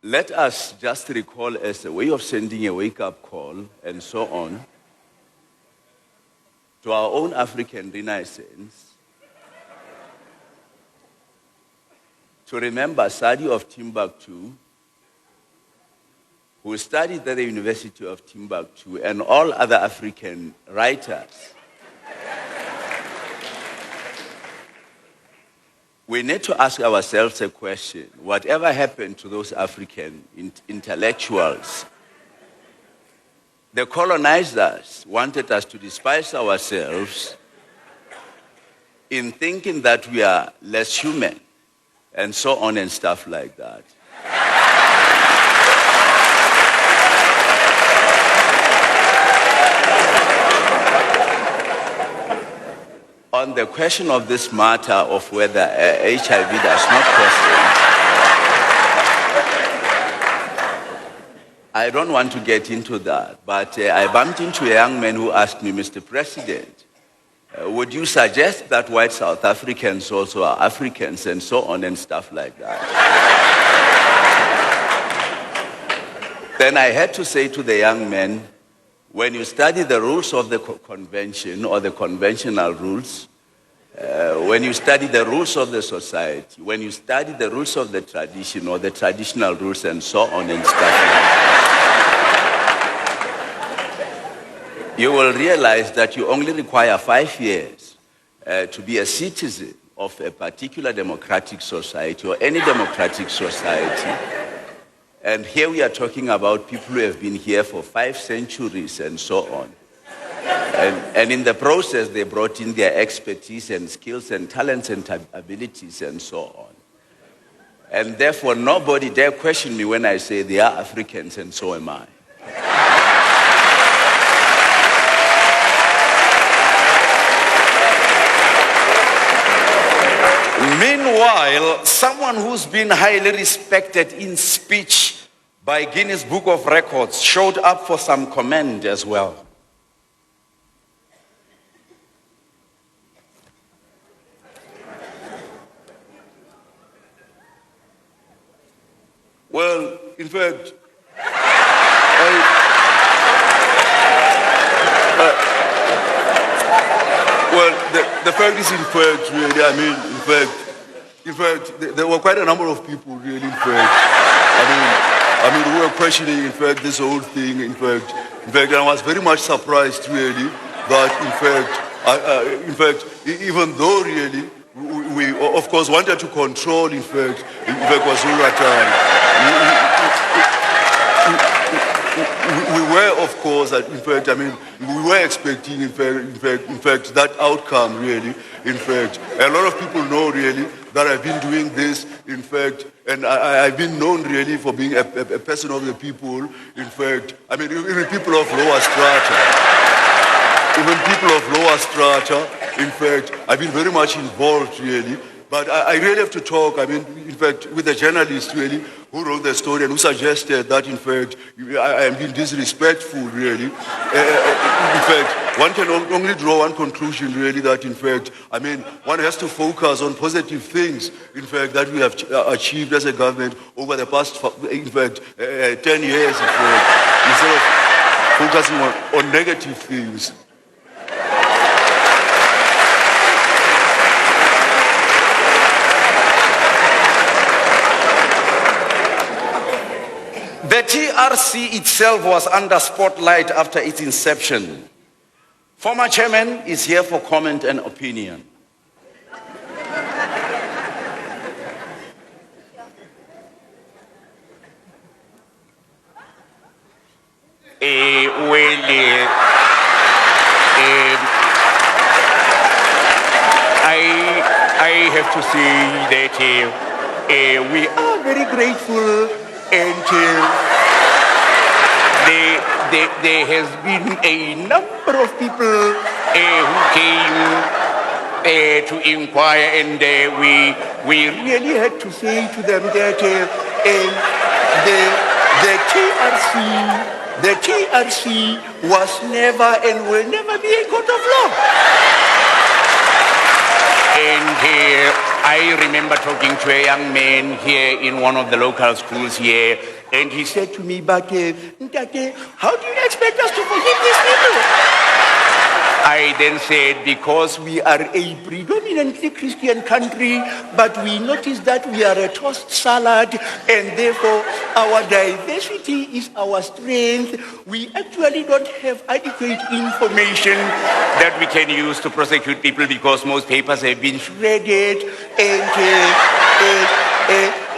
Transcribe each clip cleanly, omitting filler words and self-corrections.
let us just recall as a way of sending a wake-up call and so on to our own African renaissance, to remember Sadi of Timbuktu, who studied at the University of Timbuktu, and all other African writers. We need to ask ourselves a question. Whatever happened to those African intellectuals? The colonizers wanted us to despise ourselves in thinking that we are less human and so on and stuff like that. On the question of this matter of whether HIV does not cause AIDS, I don't want to get into that, but I bumped into a young man who asked me, Mr. President, would you suggest that white South Africans also are Africans and so on and stuff like that? Then I had to say to the young man, when you study the rules of the convention or the conventional rules, when you study the rules of the society, when you study the rules of the tradition or the traditional rules and so on and stuff like that, you will realize that you only require 5 years to be a citizen of a particular democratic society or any democratic society. And here we are talking about people who have been here for 5 centuries and so on. And in the process, they brought in their expertise and skills and talents and abilities and so on. And therefore, nobody dare question me when I say they are Africans and so am I. Meanwhile, someone who's been highly respected in speech by Guinness Book of Records showed up for some comment as well. Well, in fact, the fact is, in fact, really, in fact, there were quite a number of people, really, in fact, who were questioning, in fact, this whole thing, in fact, I was very much surprised, really, that, in fact, even though, really, we of course wanted to control, in fact, KwaZulu-Natal. We were, of course, in fact, we were expecting, in fact, that outcome, really. In fact, a lot of people know, really, that I've been doing this, in fact, and I've been known, really, for being a person of the people. In fact, even people of lower strata. Even people of lower strata, in fact, I've been very much involved, really. But I really have to talk, in fact, with the journalist, really, who wrote the story and who suggested that, in fact, I am being disrespectful, really. In fact, one can only draw one conclusion, really, that, in fact, one has to focus on positive things, in fact, that we have achieved as a government over the past, in fact, 10 years, in fact, instead of focusing on negative things. The TRC itself was under spotlight after its inception. Former chairman is here for comment and opinion. I have to say that we are very grateful. And there has been a number of people who came to inquire, and we really had to say to them that the TRC was never and will never be a court of law. And I remember talking to a young man here in one of the local schools here, and he said to me, but Ntate, how do you expect us to forgive these people? I then said, because we are a predominantly Christian country, but we notice that we are a tossed salad, and therefore our diversity is our strength. We actually don't have adequate information that we can use to prosecute people because most papers have been shredded, and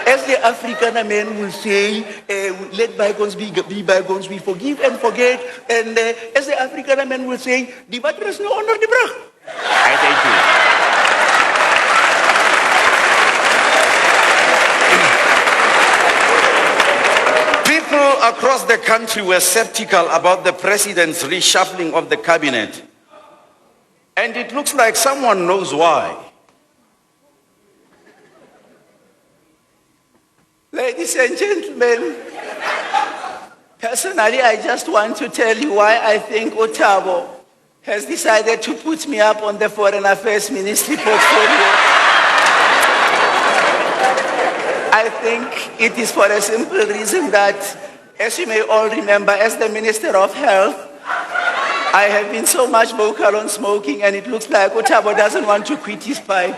as the African man will say, let bygones be bygones, we forgive and forget. And as the African man will say, die water is no onder die brug. I thank you. People across the country were skeptical about the president's reshuffling of the cabinet. And it looks like someone knows why. Ladies and gentlemen, personally, I just want to tell you why I think Otabo has decided to put me up on the Foreign Affairs Ministry portfolio. I think it is for a simple reason that, as you may all remember, as the Minister of Health, I have been so much vocal on smoking, and it looks like Otabo doesn't want to quit his pipe.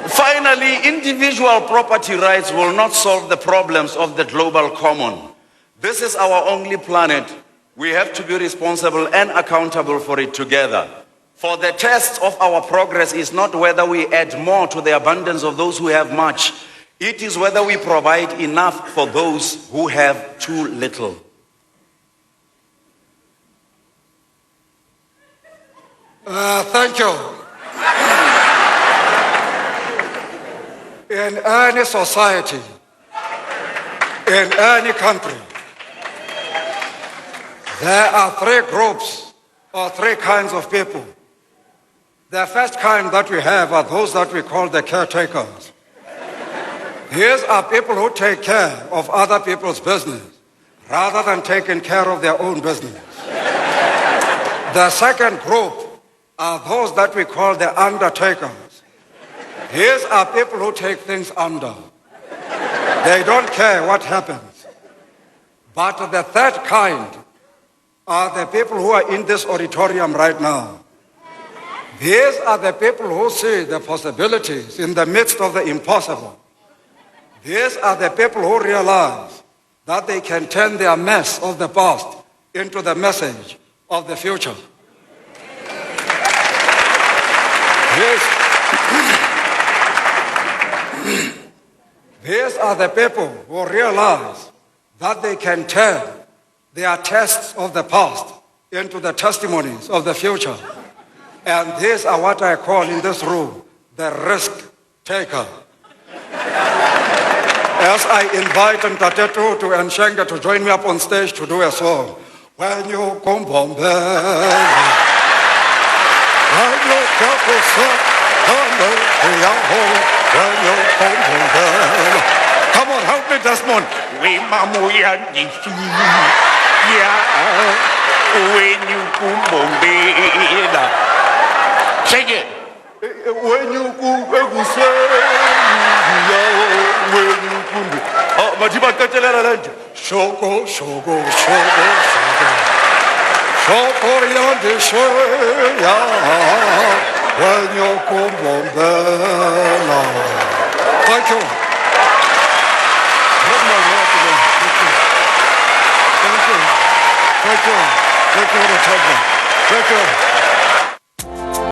Finally, individual property rights will not solve the problems of the global common. This is our only planet. We have to be responsible and accountable for it together. For the test of our progress is not whether we add more to the abundance of those who have much. It is whether we provide enough for those who have too little. Thank you. In any society, in any country, there are three groups or three kinds of people. The first kind that we have are those that we call the caretakers. These are people who take care of other people's business rather than taking care of their own business. The second group are those that we call the undertakers. These are people who take things under. They don't care what happens. But the third kind are the people who are in this auditorium right now. These are the people who see the possibilities in the midst of the impossible. These are the people who realize that they can turn their mess of the past into the message of the future. These are the people who realize that they can turn their tests of the past into the testimonies of the future. And these are what I call in this room the risk taker. As I invite Ntatetu to Nshenga to join me up on stage to do a song. When you come home, come on, help me, Desmond. We mamuya disi ya when you kumbela. Sing it. When you cook, when you cook. Oh, Matiba Katelara. Shoko, shoko, shoko, shoko. Shoko yandi shoya. When you come home, thank you. Thank you. Thank you. Thank you. Thank you. Thank you.